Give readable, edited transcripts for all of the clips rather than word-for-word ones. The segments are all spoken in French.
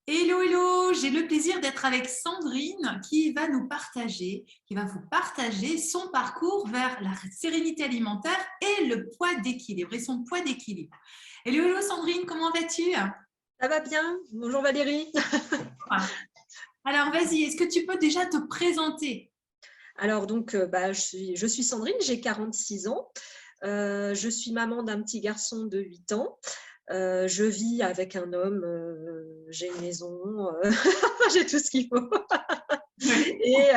Hello, hello, j'ai le plaisir d'être avec Sandrine qui va vous partager son parcours vers la sérénité alimentaire et le poids d'équilibre et son poids d'équilibre. Hello, hello Sandrine, comment vas-tu? Ça va bien? Bonjour Valérie. Alors vas-y, est-ce que tu peux déjà te présenter? Alors donc, je suis Sandrine, j'ai 46 ans. Je suis maman d'un petit garçon de 8 ans. Je vis avec un homme, j'ai une maison, j'ai tout ce qu'il faut. Oui. Et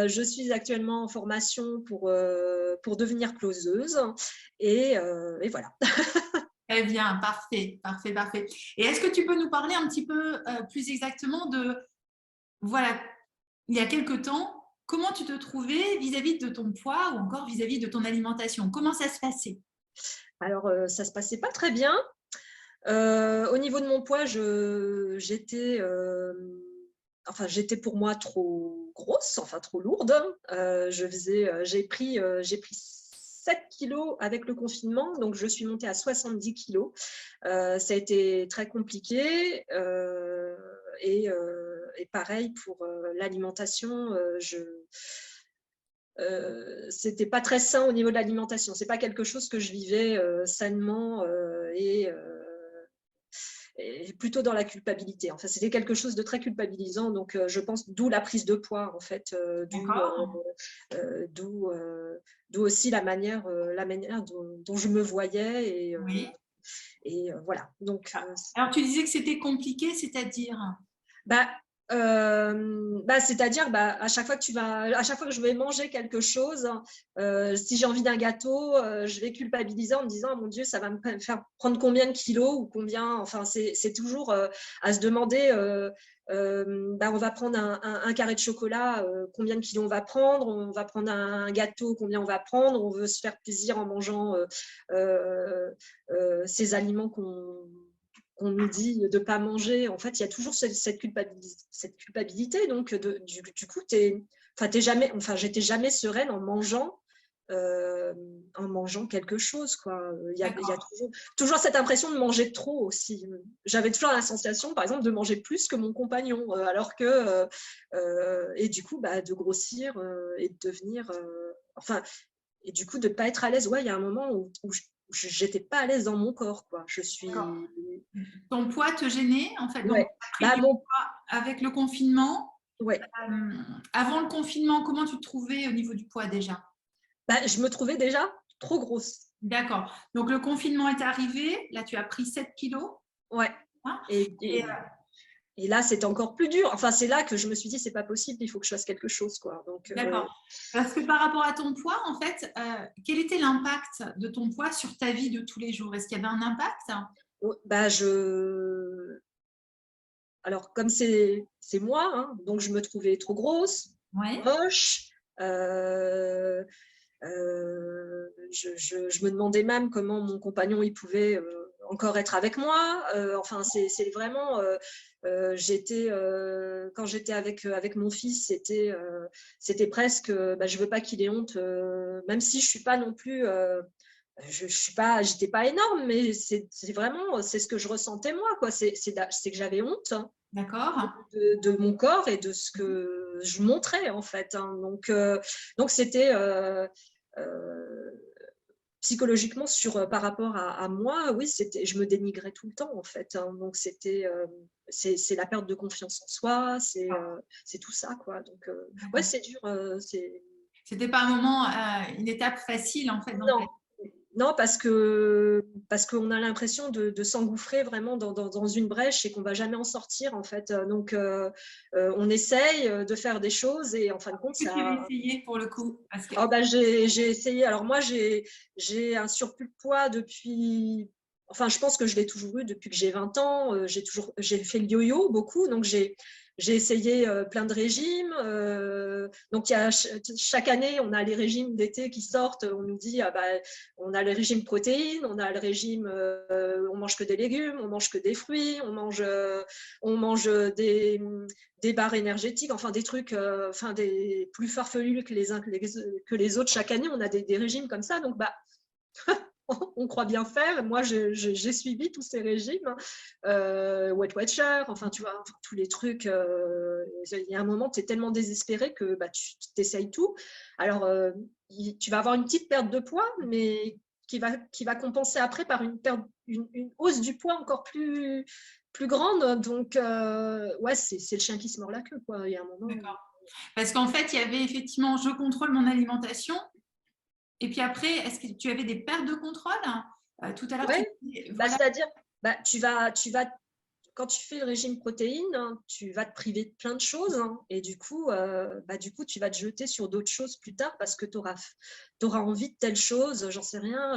je suis actuellement en formation pour devenir closeuse. Et voilà. Très bien, parfait, parfait, parfait. Et est-ce que tu peux nous parler un petit peu plus exactement de, voilà, il y a quelque temps, comment tu te trouvais vis-à-vis de ton poids ou encore vis-à-vis de ton alimentation? Comment ça se passait? Alors, ça se passait pas très bien. Au niveau de mon poids, j'étais pour moi trop grosse, enfin trop lourde. J'ai pris 7 kilos avec le confinement, donc je suis montée à 70 kilos. Ça a été très compliqué. Et pareil pour l'alimentation, c'était pas très sain au niveau de l'alimentation. C'est pas quelque chose que je vivais sainement, et plutôt dans la culpabilité. Enfin, c'était quelque chose de très culpabilisant, donc je pense d'où la prise de poids en fait, D'accord. d'où aussi la manière dont je me voyais Oui. et voilà. Donc Alors, tu disais que c'était compliqué, c'est-à-dire? bah, c'est-à-dire, à chaque fois que je vais manger quelque chose, si j'ai envie d'un gâteau, je vais culpabiliser en me disant: «Oh mon Dieu, ça va me faire prendre combien de kilos ou combien», enfin, c'est toujours à se demander, on va prendre un carré de chocolat, combien de kilos on va prendre? On va prendre un gâteau, combien on va prendre? On veut se faire plaisir en mangeant ces aliments qu'on nous dit de ne pas manger. En fait, il y a toujours cette culpabilité. Donc, du coup, j'étais jamais sereine en mangeant quelque chose, quoi. Il y a D'accord. toujours cette impression de manger trop aussi. J'avais toujours la sensation, par exemple, de manger plus que mon compagnon, alors que, et du coup, de grossir et de devenir, enfin, et du coup, de ne pas être à l'aise. Ouais, il y a un moment où je n'étais pas à l'aise dans mon corps, quoi. D'accord. Ton poids te gênait, en fait, donc Ouais, tu as pris du mon poids avec le confinement. ouais. Euh, Avant le confinement, comment tu te trouvais au niveau du poids déjà? Je me trouvais déjà trop grosse. D'accord. Donc le confinement est arrivé, là tu as pris 7 kilos. Ouais. Hein, Et, et, et, et là, c'était encore plus dur. Enfin, c'est là que je me suis dit, c'est pas possible, il faut que je fasse quelque chose, quoi. Donc, d'accord. Parce que par rapport à ton poids, en fait, quel était l'impact de ton poids sur ta vie de tous les jours? Est-ce qu'il y avait un impact? alors, comme c'est moi, hein, donc je me trouvais trop grosse, Oui. moche. euh, je me demandais même comment mon compagnon il pouvait encore être avec moi. Enfin, c'est vraiment. Quand j'étais avec mon fils, c'était presque. Je veux pas qu'il ait honte, même si je suis pas non plus. Je suis pas, j'étais pas énorme, mais c'est vraiment, c'est ce que je ressentais moi, quoi. C'est que j'avais honte, hein, D'accord. de mon corps et de ce que je montrais en fait, hein. Donc c'était psychologiquement par rapport à moi, oui, je me dénigrais tout le temps en fait, hein. Donc c'est la perte de confiance en soi, c'est tout ça, quoi. Donc ouais, c'est dur, C'était pas un moment, une étape facile en fait dans ta non. vie. Non, parce qu'on a l'impression de s'engouffrer vraiment dans une brèche et qu'on va jamais en sortir en fait. Donc on essaye de faire des choses et en fin de compte Qu'est-ce que tu avais ça. essayé pour le coup? Parce que, J'ai essayé. Alors moi j'ai un surplus de poids depuis. Enfin, je pense que je l'ai toujours eu depuis que j'ai 20 ans. J'ai fait le yo-yo beaucoup, donc j'ai essayé plein de régimes. Donc chaque année, on a les régimes d'été qui sortent. On nous dit, on a le régime protéines, on a le régime, on mange que des légumes, on mange que des fruits, on mange des barres énergétiques, enfin des trucs, des plus farfelus que les uns que les autres. Chaque année, on a des régimes comme ça. Donc on croit bien faire. Moi, j'ai suivi tous ces régimes, Weight Watcher, enfin, tu vois, enfin, tous les trucs. Il y a un moment, tu es tellement désespéré que bah, tu t'essayes tout. Alors, tu vas avoir une petite perte de poids, mais qui va compenser après par une hausse du poids encore plus grande. Donc, ouais, c'est le chien qui se mord la queue, quoi. Il y a un moment. D'accord. Parce qu'en fait, il y avait effectivement, je contrôle mon alimentation. Et puis après, est-ce que tu avais des pertes de contrôle? Tout à l'heure, tu Ouais, disais, bah, voilà. c'est-à-dire, bah, quand tu fais le régime protéines, hein, tu vas te priver de plein de choses, hein, et du coup, tu vas te jeter sur d'autres choses plus tard parce que tu auras envie de telle chose, j'en sais rien.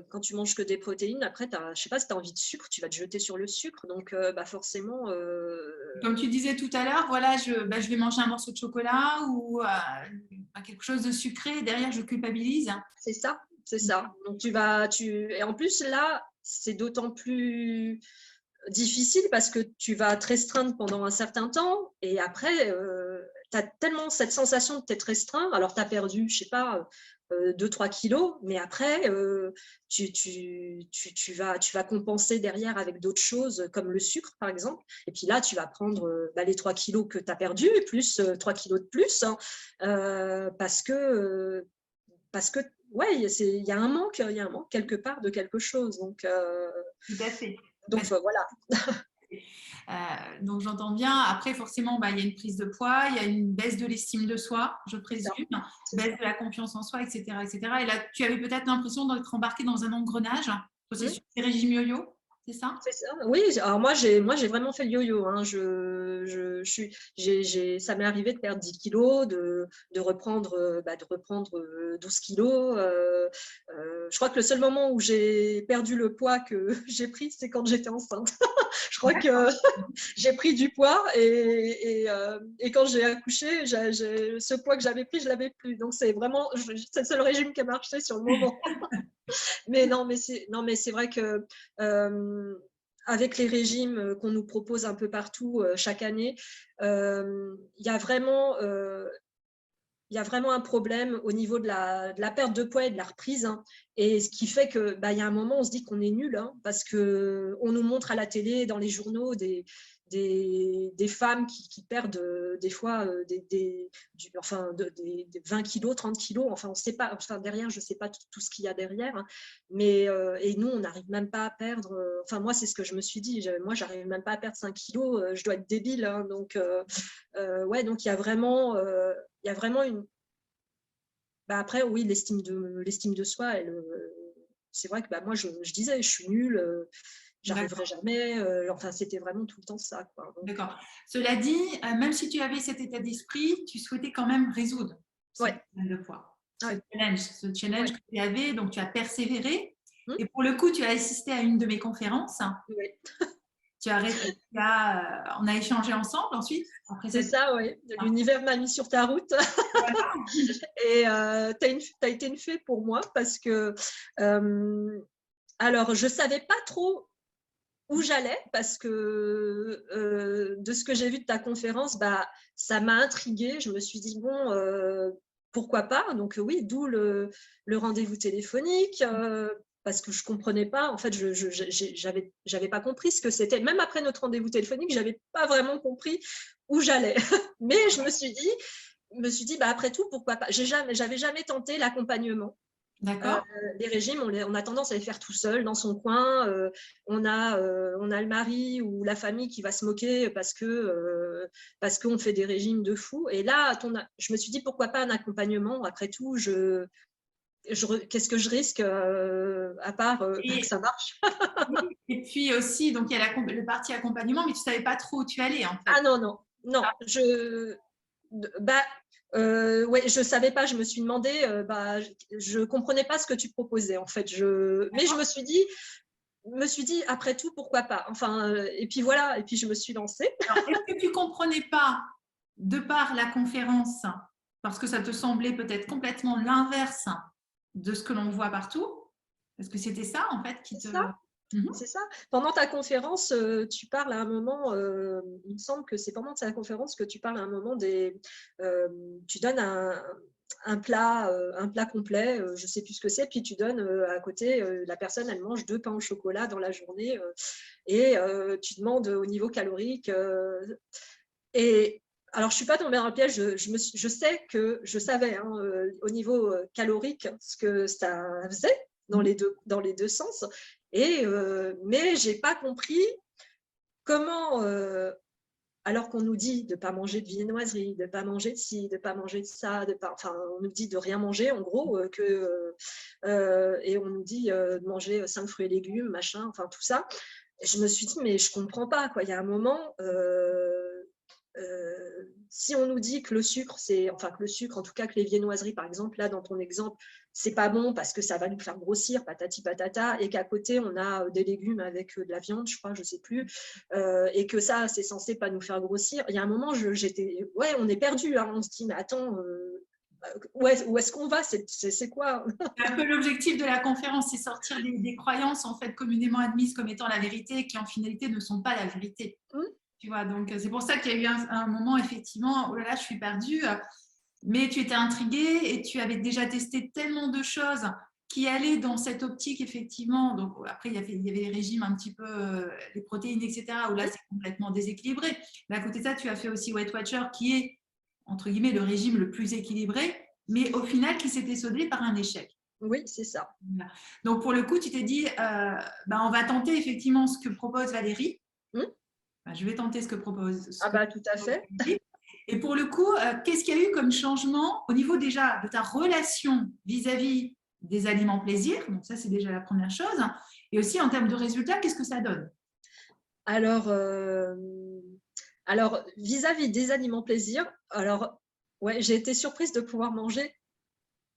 Quand tu manges que des protéines, après, je sais pas si tu as envie de sucre, tu vas te jeter sur le sucre. Donc, forcément. Comme tu disais tout à l'heure, voilà, je vais manger un morceau de chocolat ou quelque chose de sucré. Et derrière, je culpabilise. C'est ça, c'est ça. Donc, et en plus, là, c'est d'autant plus difficile parce que tu vas te restreindre pendant un certain temps et après, tu as tellement cette sensation de t'être restreint. Alors, tu as perdu, je sais pas, 2-3 kilos, mais après, tu vas compenser derrière avec d'autres choses comme le sucre, par exemple. Et puis là, tu vas prendre les 3 kilos que tu as perdus, plus 3 kilos de plus, hein, parce que ouais, il y a un manque quelque part de quelque chose. Donc, Tout à fait. voilà. Donc j'entends bien. Après, forcément, il y a une prise de poids, il y a une baisse de l'estime de soi, je présume, baisse de la confiance en soi, etc., etc. Et là, tu avais peut-être l'impression d'être embarqué dans un engrenage, processus de régime yo-yo, c'est ça? C'est ça. Oui, alors moi j'ai vraiment fait le yo-yo, hein. Ça m'est arrivé de perdre 10 kilos, de reprendre 12 kilos. Je crois que le seul moment où j'ai perdu le poids que j'ai pris, c'est quand j'étais enceinte. Je crois que j'ai pris du poids et quand j'ai accouché, ce poids que j'avais pris, je l'avais plus. Donc c'est le seul régime qui a marché sur le moment. Mais c'est vrai que avec les régimes qu'on nous propose un peu partout chaque année, il y a vraiment un problème au niveau de la perte de poids et de la reprise, hein. Et ce qui fait que y a un moment, on se dit qu'on est nul, hein, parce qu'on nous montre à la télé, dans les journaux, des femmes qui perdent des fois des 20 kilos, 30 kilos. Enfin, on sait pas, derrière, je ne sais pas tout ce qu'il y a derrière. Hein, mais, et nous, on n'arrive même pas à perdre. Moi, c'est ce que je me suis dit. Moi, j'arrive même pas à perdre 5 kilos. Je dois être débile. Hein, donc, donc il y a vraiment une. Après, oui, l'estime de soi, c'est vrai que moi, je disais, je suis nulle, j'arriverai jamais. Enfin, c'était vraiment tout le temps ça, quoi. D'accord. Cela dit, même si tu avais cet état d'esprit, tu souhaitais quand même résoudre ce problème de poids, ce challenge que tu avais, donc tu as persévéré. Et pour le coup, tu as assisté à une de mes conférences. Oui. On a échangé ensemble ensuite. C'est ça, oui. L'univers m'a mis sur ta route. Et tu as été une fée pour moi parce que, alors, je ne savais pas trop où j'allais parce que de ce que j'ai vu de ta conférence, ça m'a intriguée. Je me suis dit, bon, pourquoi pas? Donc oui, d'où le rendez-vous téléphonique. Parce que je comprenais pas, en fait, j'avais pas compris ce que c'était. Même après notre rendez-vous téléphonique, j'avais pas vraiment compris où j'allais. Mais je me suis dit, après tout, pourquoi pas? J'avais jamais tenté l'accompagnement. D'accord. Les régimes, on a tendance à les faire tout seul dans son coin. On a le mari ou la famille qui va se moquer parce qu'on fait des régimes de fou. Et là, je me suis dit, pourquoi pas un accompagnement? Après tout, qu'est-ce que je risque à part que ça marche? Et puis aussi, donc il y a le parti accompagnement, mais tu ne savais pas trop où tu allais en fait. Ah non. Ouais, je savais pas. Je me suis demandé, je comprenais pas ce que tu proposais en fait. Mais je me suis dit après tout pourquoi pas. Enfin, et puis voilà. Et puis je me suis lancée. Alors, est-ce que tu comprenais pas de par la conférence, parce que ça te semblait peut-être complètement l'inverse de ce que l'on voit partout? Est-ce que c'était ça en fait qui te… C'est ça. Pendant ta conférence, tu parles à un moment, il me semble que c'est pendant ta conférence que tu parles à un moment tu donnes un plat complet, je ne sais plus ce que c'est, puis tu donnes à côté, la personne, elle mange 2 pains au chocolat dans la journée, et tu demandes au niveau calorique. Et alors, je ne suis pas tombée dans le piège, je sais que je savais hein, au niveau calorique ce que ça faisait dans les deux sens, mais je n'ai pas compris comment, alors qu'on nous dit de ne pas manger de viennoiserie, de ne pas manger de ci, de ne pas manger de ça, enfin, on nous dit de rien manger, en gros, et on nous dit de manger 5 fruits et légumes, machin, enfin tout ça. Et je me suis dit, mais je ne comprends pas, quoi. Il y a un moment, si on nous dit que le sucre, en tout cas que les viennoiseries, par exemple, là, dans ton exemple, c'est pas bon parce que ça va nous faire grossir, patati patata, et qu'à côté, on a des légumes avec de la viande, je crois, je sais plus, et que ça, c'est censé pas nous faire grossir. Il y a un moment, ouais, on est perdu, hein, on se dit, mais attends, où est-ce qu'on va, c'est quoi? C'est un peu l'objectif de la conférence, c'est sortir des croyances en fait communément admises comme étant la vérité, qui en finalité ne sont pas la vérité. Tu vois, donc c'est pour ça qu'il y a eu un moment, effectivement, oh là là, je suis perdue, mais tu étais intriguée et tu avais déjà testé tellement de choses qui allaient dans cette optique, effectivement. Donc après, il y avait les régimes un petit peu, les protéines, etc., où là, c'est complètement déséquilibré. Mais à côté de ça, tu as fait aussi Weight Watcher, qui est, entre guillemets, le régime le plus équilibré, mais au final, qui s'était soldé par un échec. Oui, c'est ça. Donc, pour le coup, tu t'es dit, on va tenter effectivement ce que propose Valérie. Je vais tenter ce que propose. Tout à fait. Et pour le coup, qu'est-ce qu'il y a eu comme changement au niveau déjà de ta relation vis-à-vis des aliments plaisir? Donc ça, c'est déjà la première chose. Et aussi en termes de résultats, qu'est-ce que ça donne? Alors, vis-à-vis des aliments plaisir, ouais, j'ai été surprise de pouvoir manger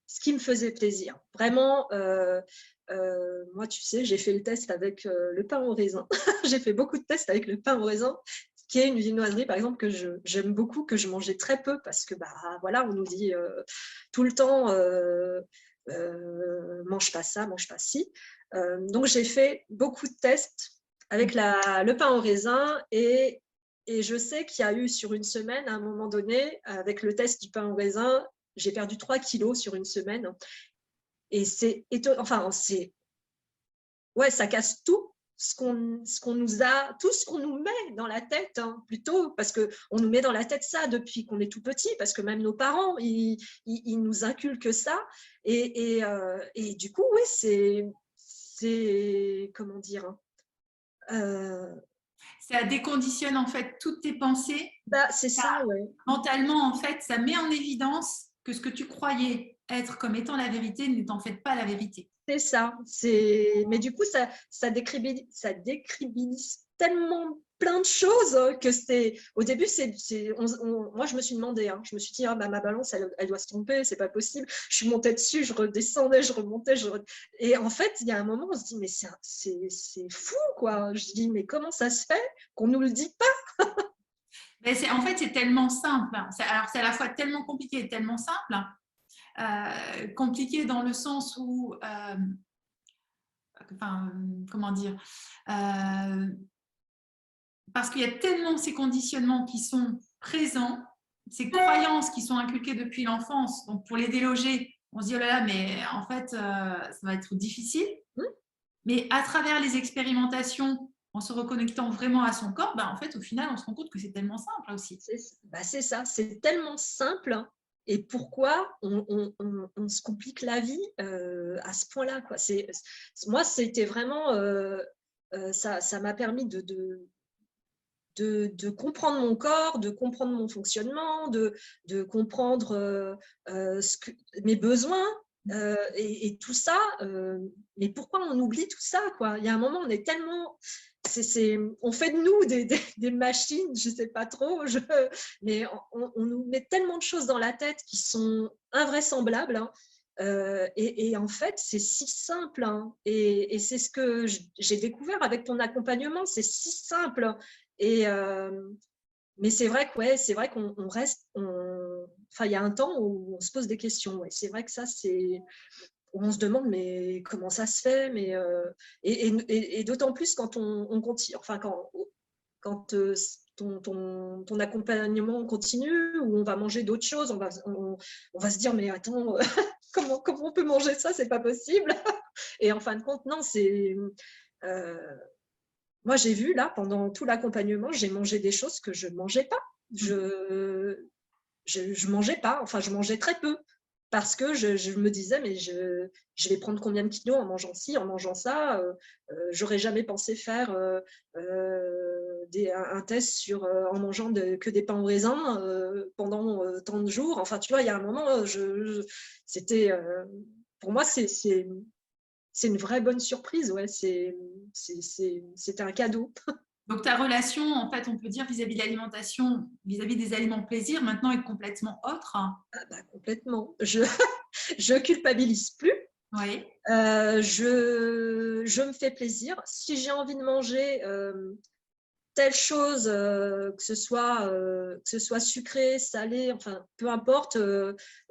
ce qui me faisait plaisir. Vraiment, moi, tu sais, j'ai fait le test avec le pain au raisin. J'ai fait beaucoup de tests avec le pain au raisin, qui est une viennoiserie, par exemple, que j'aime beaucoup, que je mangeais très peu parce que, voilà, on nous dit tout le temps, mange pas ça, mange pas ci. Donc, j'ai fait beaucoup de tests avec le pain au raisin et je sais qu'il y a eu sur une semaine, à un moment donné, avec le test du pain au raisin, j'ai perdu 3 kilos sur une semaine. Et c'est étonnant, enfin, ouais, ça casse tout ce qu'on nous a, tout ce qu'on nous met dans la tête, hein, plutôt, parce qu'on nous met dans la tête ça depuis qu'on est tout petit, parce que même nos parents, ils nous inculquent ça. Et du coup, oui, c'est comment dire, ça déconditionne en fait toutes tes pensées. c'est ça, ouais. Mentalement, en fait, ça met en évidence que ce que tu croyais être comme étant la vérité n'est en fait pas la vérité. C'est ça. Mais du coup, ça décribilise tellement plein de choses que au début, moi, je me suis demandé, hein, je me suis dit, ma balance, elle doit se tromper, c'est pas possible. Je suis montée dessus, je redescendais, je remontais. Et en fait, il y a un moment, on se dit, mais c'est fou, quoi. Je dis, mais comment ça se fait qu'on nous le dit pas? Mais en fait, c'est tellement simple. Alors, c'est à la fois tellement compliqué et tellement simple. Compliqué dans le sens où, comment dire, parce qu'il y a tellement ces conditionnements qui sont présents, ces croyances qui sont inculquées depuis l'enfance. Donc, pour les déloger, on se dit, oh là là, mais en fait, ça va être difficile. Mais à travers les expérimentations, en se reconnectant vraiment à son corps, en fait, au final, on se rend compte que c'est tellement simple aussi. C'est ça, c'est tellement simple. Et pourquoi on se complique la vie à ce point-là, quoi. Moi, c'était vraiment, ça m'a permis de comprendre mon corps, de comprendre mon fonctionnement, de comprendre mes besoins et tout ça. Mais pourquoi on oublie tout ça, quoi? Il y a un moment, on est tellement... on fait de nous des machines, je ne sais pas trop, mais on nous met tellement de choses dans la tête qui sont invraisemblables, hein. Et en fait, c'est si simple, hein. Et c'est ce que j'ai découvert avec ton accompagnement, c'est si simple. Mais c'est vrai qu'on reste, il y a un temps où on se pose des questions. Ouais. C'est vrai que ça, on se demande, mais comment ça se fait, et d'autant plus quand on continue, quand ton accompagnement continu, ou on va manger d'autres choses, on va se dire, mais attends, comment on peut manger ça, c'est pas possible. Et en fin de compte, non, moi j'ai vu là, pendant tout l'accompagnement, j'ai mangé des choses que je ne mangeais pas. Je mangeais pas, enfin je mangeais très peu, parce que je me disais, mais je vais prendre combien de kilos en mangeant ci, en mangeant ça. J'aurais jamais pensé faire un test en mangeant que des pains au raisin pendant tant de jours. Enfin, tu vois, il y a un moment, c'était pour moi, c'est une vraie bonne surprise. Ouais, c'était un cadeau. Donc, ta relation, en fait, on peut dire vis-à-vis de l'alimentation, vis-à-vis des aliments plaisir, maintenant est complètement autre. Ah bah, complètement. Je culpabilise plus. Oui. Je me fais plaisir. Si j'ai envie de manger telle chose, que ce soit sucré, salé, enfin peu importe,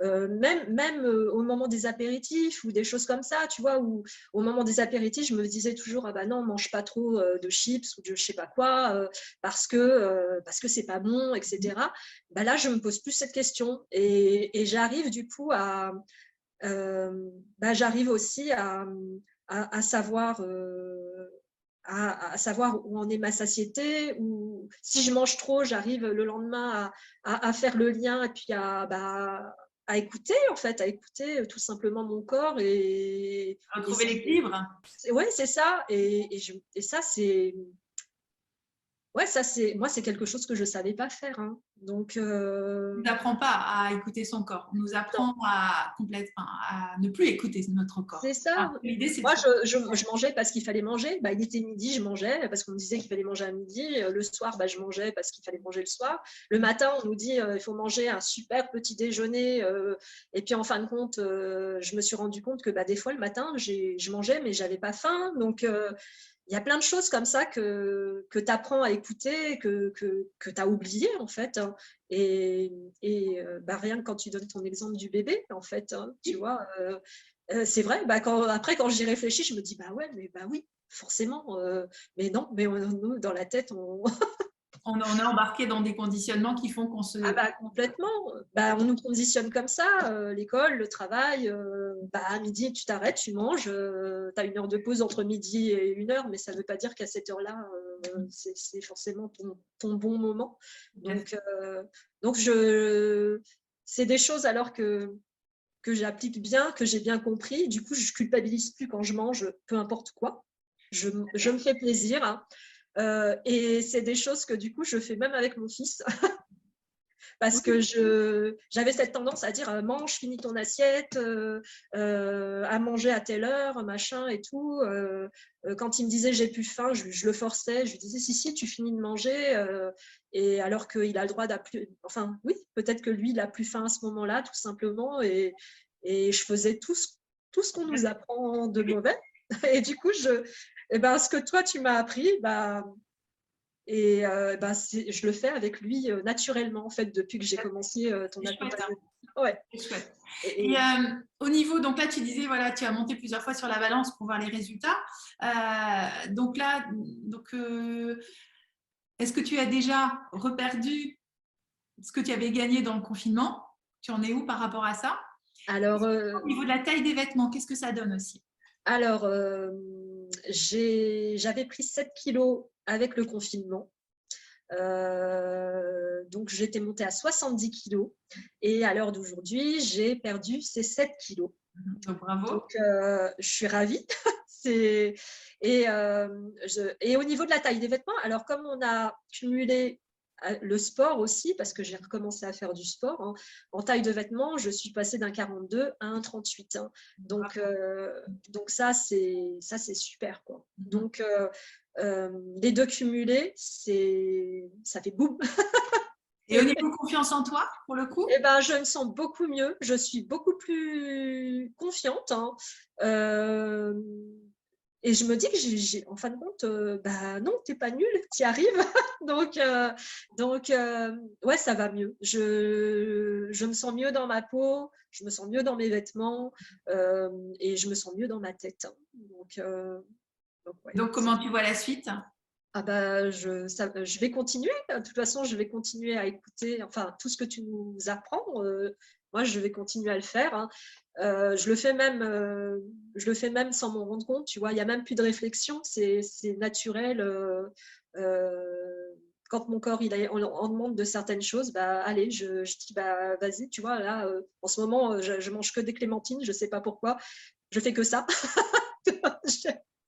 même au moment des apéritifs ou des choses comme ça, tu vois, ou au moment des apéritifs, je me disais toujours, ah bah non, mange pas trop de chips ou de je sais pas quoi, parce que c'est pas bon, etc. Bah là, je me pose plus cette question, et j'arrive du coup j'arrive aussi à savoir à savoir où en est ma satiété, ou si je mange trop, j'arrive le lendemain à faire le lien, et puis à écouter, en fait, à écouter tout simplement mon corps. Retrouver l'équilibre. Ouais, c'est ça. Et ça, moi, c'est quelque chose que je ne savais pas faire. Hein. Donc, On ne nous apprend pas à écouter son corps. On nous non. apprend à ne plus écouter notre corps. C'est ça. L'idée, c'est Moi, je mangeais parce qu'il fallait manger. Il était midi, je mangeais parce qu'on me disait qu'il fallait manger à midi. Le soir, je mangeais parce qu'il fallait manger le soir. Le matin, on nous dit il faut manger un super petit déjeuner. Et puis, en fin de compte, je me suis rendu compte que des fois, le matin, je mangeais, mais je n'avais pas faim. Donc, il y a plein de choses comme ça que tu apprends à écouter, que tu as oublié, en fait. Hein. Et rien que quand tu donnes ton exemple du bébé, en fait, hein, tu vois, c'est vrai, après, quand j'y réfléchis, je me dis, mais oui, forcément. Mais non, mais nous, dans la tête, on est embarqué dans des conditionnements qui font qu'on se… complètement. On nous conditionne comme ça, l'école, le travail. À midi, tu t'arrêtes, tu manges. Tu as 1 heure de pause entre midi et 1 heure, mais ça ne veut pas dire qu'à cette heure-là, c'est forcément ton bon moment. Donc c'est des choses alors que j'applique bien, que j'ai bien compris. Du coup, je ne culpabilise plus quand je mange, peu importe quoi. Je me fais plaisir. Hein. Et c'est des choses que du coup, je fais même avec mon fils. Parce que j'avais cette tendance à dire mange, finis ton assiette, à manger à telle heure, machin et tout. Quand il me disait j'ai plus faim, je le forçais, je lui disais si, tu finis de manger. Et alors qu'il a le droit enfin oui, peut-être que lui, il a plus faim à ce moment-là, tout simplement. Et je faisais tout ce qu'on nous apprend de mauvais. Et du coup, ce que toi, tu m'as appris, et je le fais avec lui naturellement, en fait, depuis que j'ai commencé ton accompagnement. Ouais. C'est chouette. Et au niveau, donc là, tu disais, voilà, tu as monté plusieurs fois sur la balance pour voir les résultats. Donc là, est-ce que tu as déjà reperdu ce que tu avais gagné dans le confinement? Tu en es où par rapport à ça? Alors, au niveau de la taille des vêtements, qu'est-ce que ça donne aussi? Alors, j'avais pris 7 kilos avec le confinement. Donc, j'étais montée à 70 kilos. Et à l'heure d'aujourd'hui, j'ai perdu ces 7 kilos. Donc, bravo. Donc, je suis ravie. Et au niveau de la taille des vêtements, alors comme on a cumulé le sport aussi, parce que j'ai recommencé à faire du sport, hein, en taille de vêtements, je suis passée d'un 42 à un 38. Hein. Donc ça, c'est super. Quoi. Donc, les deux cumulés, ça fait boum. Et au niveau confiance en toi, pour le coup? Je me sens beaucoup mieux. Je suis beaucoup plus confiante. Hein. Et je me dis que en fin de compte, non, t'es pas nulle, t'y arrives. donc, ouais, ça va mieux. Je me sens mieux dans ma peau, je me sens mieux dans mes vêtements, et je me sens mieux dans ma tête. Hein. Donc, comment tu vois la suite? Ah bah, je vais continuer. De toute façon, je vais continuer à écouter, enfin, tout ce que tu nous apprends. Moi, je vais continuer à le faire, hein. Je le fais même sans m'en rendre compte. Tu vois, il y a même plus de réflexion. C'est naturel. Quand mon corps on demande de certaines choses, bah allez, je dis bah vas-y. Tu vois, là, en ce moment, je mange que des clémentines. Je sais pas pourquoi. Je fais que ça.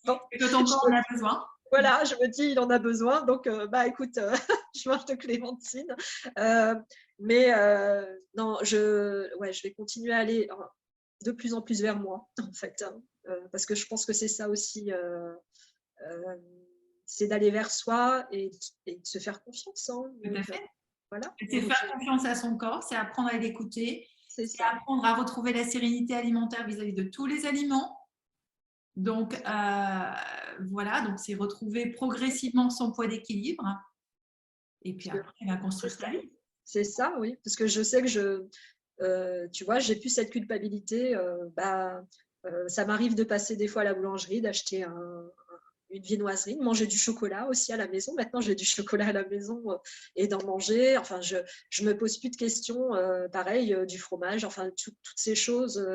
Bon, Et que ton corps en a besoin. voilà, je me dis, il en a besoin. Donc, bah, écoute, je mange de clémentine. Euh, mais non, ouais, je vais continuer à aller de plus en plus vers moi, en fait, hein. Parce que je pense que c'est ça aussi, euh, c'est d'aller vers soi et de se faire confiance, hein. Tout à Donc, fait. voilà. C'est Donc, faire confiance à son corps, c'est apprendre à l'écouter, c'est c'est ça. apprendre à retrouver la sérénité alimentaire vis-à-vis de tous les aliments. Donc, voilà, donc c'est retrouver progressivement son poids d'équilibre. Et puis après, il va C'est construire ça. sa vie. C'est ça, oui. Parce que je sais que tu vois, j'ai plus cette culpabilité. Ça m'arrive de passer des fois à la boulangerie, d'acheter une viennoiserie, de manger du chocolat aussi à la maison. Maintenant, j'ai du chocolat à la maison et d'en manger. Enfin, je me pose plus de questions. Pareil, du fromage, enfin, toutes ces choses.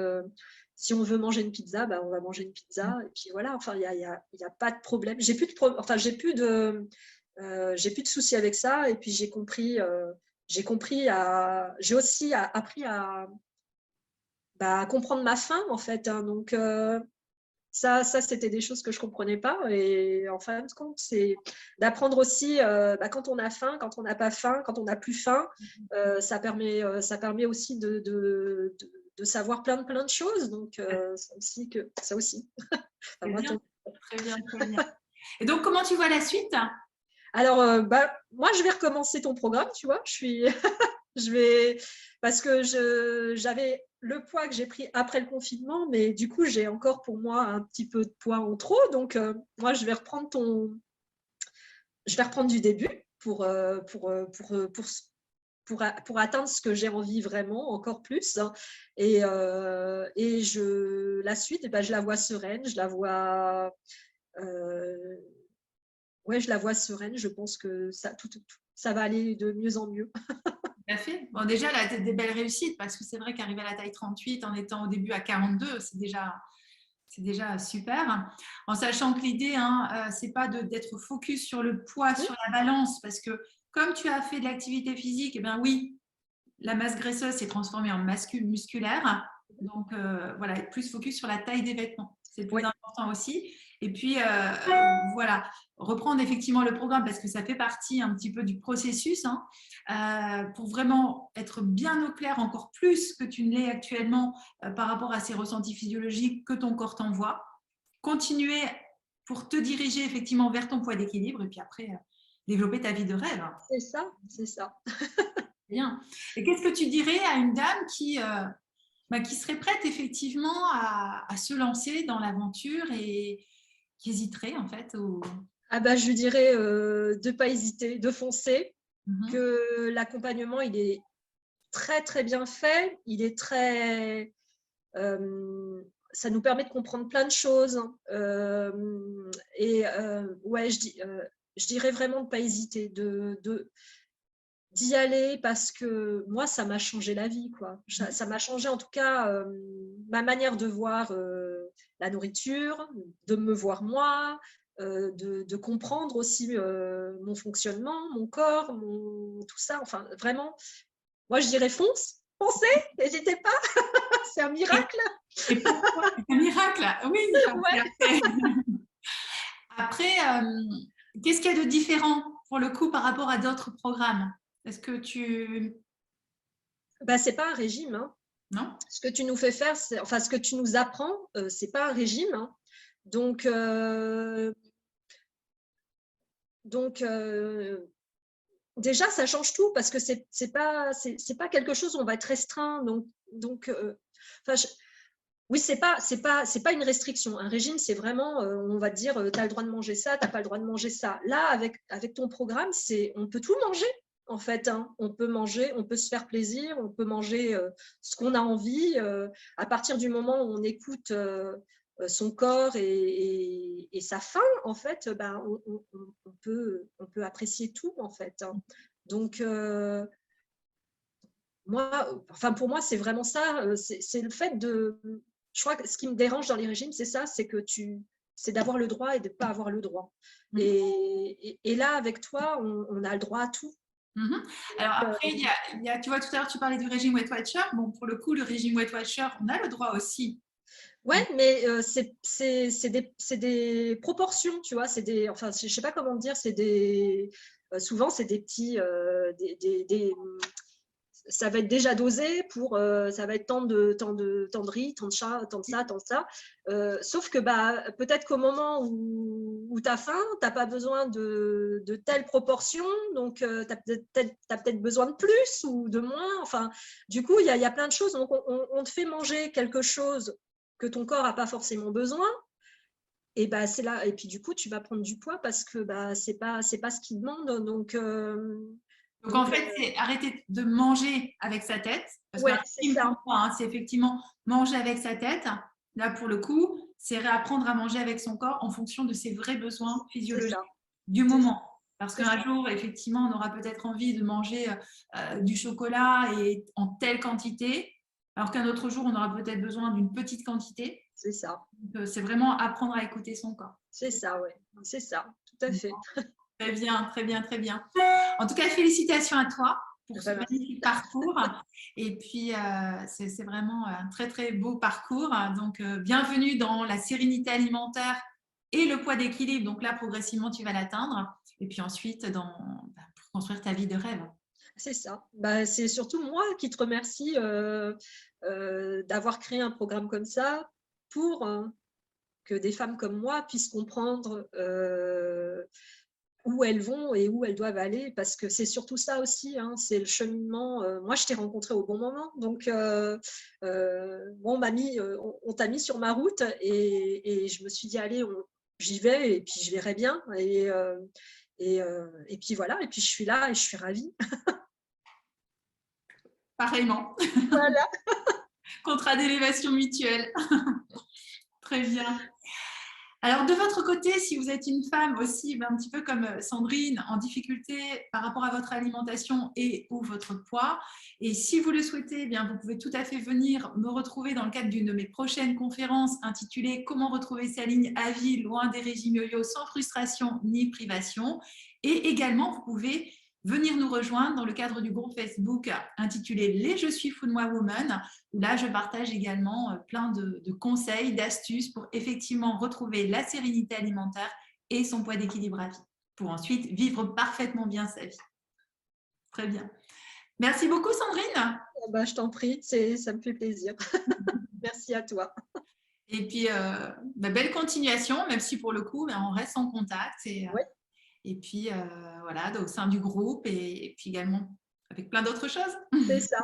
Si on veut manger une pizza, bah, on va manger une pizza. Et puis voilà, enfin, il y a pas de problème. Enfin, j'ai plus de soucis avec ça. Et puis, j'ai aussi appris à comprendre ma faim, en fait, hein. Donc, ça c'était des choses que je ne comprenais pas. Et en fin de compte, c'est d'apprendre aussi quand on a faim, quand on n'a pas faim, quand on n'a plus faim. Ça permet aussi de savoir plein de choses. Donc, ça aussi. C'est Enfin, moi, bien, très bien, très bien. Et donc, comment tu vois la suite? alors, moi, je vais recommencer ton programme, tu vois. Je vais, parce que j'avais le poids que j'ai pris après le confinement, mais du coup, j'ai encore pour moi un petit peu de poids en trop. Donc, moi, je vais reprendre du début pour atteindre ce que j'ai envie vraiment, encore plus, hein. Et la suite, eh ben, je la vois sereine, ouais, je la vois sereine. Je pense que ça va aller de mieux en mieux. Tout à fait. Bon, déjà, là, tu as des belles réussites parce que c'est vrai qu'arriver à la taille 38 en étant au début à 42, c'est déjà super. En sachant que l'idée, hein, c'est pas d'être focus sur le poids, sur la balance, parce que comme tu as fait de l'activité physique, eh bien oui, la masse graisseuse s'est transformée en masse musculaire. Donc, voilà, être plus focus sur la taille des vêtements. C'est le plus Ouais. important aussi. Et puis, voilà, reprendre effectivement le programme parce que ça fait partie un petit peu du processus, hein, pour vraiment être bien au clair, encore plus que tu ne l'es actuellement par rapport à ces ressentis physiologiques que ton corps t'envoie. Continuer pour te diriger effectivement vers ton poids d'équilibre et puis après, développer ta vie de rêve. C'est ça, c'est ça. Bien. Et qu'est-ce que tu dirais à une dame qui serait prête effectivement à se lancer dans l'aventure et qui hésiterait en fait Ah bah, je lui dirais de ne pas hésiter, de foncer, Mhm. que l'accompagnement, il est très, très bien fait. Il est très… ça nous permet de comprendre plein de choses, hein. Ouais, je dirais vraiment de ne pas hésiter, d'y aller parce que moi, ça m'a changé la vie, quoi. Ça m'a changé en tout cas ma manière de voir la nourriture, de me voir moi, de comprendre aussi mon fonctionnement, mon corps, tout ça. Enfin, vraiment, moi, je dirais foncez, n'hésitez pas, c'est un Et, miracle. et pourquoi c'est un miracle? Oui, Ouais. après, qu'est-ce qu'il y a de différent pour le coup par rapport à d'autres programmes? Est-ce que tu… Bah, c'est pas un régime, hein. Non? Ce que tu nous fais faire, enfin, ce que tu nous apprends, c'est pas un régime, hein. Donc, donc déjà, ça change tout parce que c'est pas quelque chose où on va être restreint. Donc enfin, oui, c'est pas une restriction. Un régime, c'est vraiment, on va te dire, tu as le droit de manger ça, tu n'as pas le droit de manger ça. Là, avec ton programme, on peut tout manger, en fait, hein. On peut manger, on peut se faire plaisir, on peut manger ce qu'on a envie. À partir du moment où on écoute son corps et sa faim, en fait, ben, on peut apprécier tout, en fait. Hein. Donc, moi, enfin, pour moi, c'est vraiment ça. C'est le fait de… Je crois que ce qui me dérange dans les régimes, c'est ça, c'est d'avoir le droit et de ne pas avoir le droit. Et là, avec toi, on a le droit à tout. Alors après, tu vois, tout à l'heure, tu parlais du régime Weight Watcher. Bon, pour le coup, le régime Weight Watcher, on a le droit aussi. Ouais, mais c'est des proportions, tu vois. Enfin, je sais pas comment dire. Souvent, c'est des petits, ça va être déjà dosé pour, ça va être tant de riz, tant de ça, tant de ça, tant de ça. Sauf que bah, peut-être qu'au moment où tu as faim, tu n'as pas besoin de telle proportion, donc tu as peut-être besoin de plus ou de moins. Enfin, du coup, il y a plein de choses. Donc, on te fait manger quelque chose que ton corps n'a pas forcément besoin. Et bah, c'est là. Et puis, du coup, tu vas prendre du poids parce que bah, c'est pas ce qu'il demande. Donc, en fait, c'est arrêter de manger avec sa tête. Parce ouais, qu'un régime, pour moi, hein, c'est effectivement manger avec sa tête. Là, pour le coup, c'est réapprendre à manger avec son corps en fonction de ses vrais besoins physiologiques du moment. Parce qu'un jour, effectivement, on aura peut-être envie de manger du chocolat et en telle quantité, alors qu'un autre jour, on aura peut-être besoin d'une petite quantité. C'est ça. C'est vraiment apprendre à écouter son corps. C'est ça, oui. C'est ça, tout à fait. Très bien, très bien, très bien. En tout cas, félicitations à toi pour ce magnifique parcours. Et puis, c'est vraiment un très, très beau parcours. Donc, bienvenue dans la sérénité alimentaire et le poids d'équilibre. Donc là, progressivement, tu vas l'atteindre. Et puis ensuite, pour construire ta vie de rêve. C'est ça. Bah, c'est surtout moi qui te remercie d'avoir créé un programme comme ça pour que des femmes comme moi puissent comprendre où elles vont et où elles doivent aller, parce que c'est surtout ça aussi, hein, c'est le cheminement. Moi, je t'ai rencontré au bon moment, donc on t'a mis sur ma route et je me suis dit, allez, j'y vais et puis je verrai bien. Et puis voilà, et puis je suis là et je suis ravie. Pareillement. Voilà. Contrat d'élévation mutuelle. Très bien. Alors, de votre côté, si vous êtes une femme aussi, un petit peu comme Sandrine, en difficulté par rapport à votre alimentation et ou votre poids, et si vous le souhaitez, vous pouvez tout à fait venir me retrouver dans le cadre d'une de mes prochaines conférences intitulée « Comment retrouver sa ligne à vie loin des régimes yo-yo sans frustration ni privation ». Et également, vous pouvez venir nous rejoindre dans le cadre du groupe Facebook intitulé « Les Je suis Food Moi Woman », où là, je partage également plein de conseils, d'astuces pour effectivement retrouver la sérénité alimentaire et son poids d'équilibre à vie, pour ensuite vivre parfaitement bien sa vie. Très bien. Merci beaucoup, Sandrine. Bah, je t'en prie, ça me fait plaisir. Merci à toi. Et puis, belle continuation, même si pour le coup, on reste en contact. Et puis, voilà, au sein du groupe et puis également avec plein d'autres choses. C'est ça.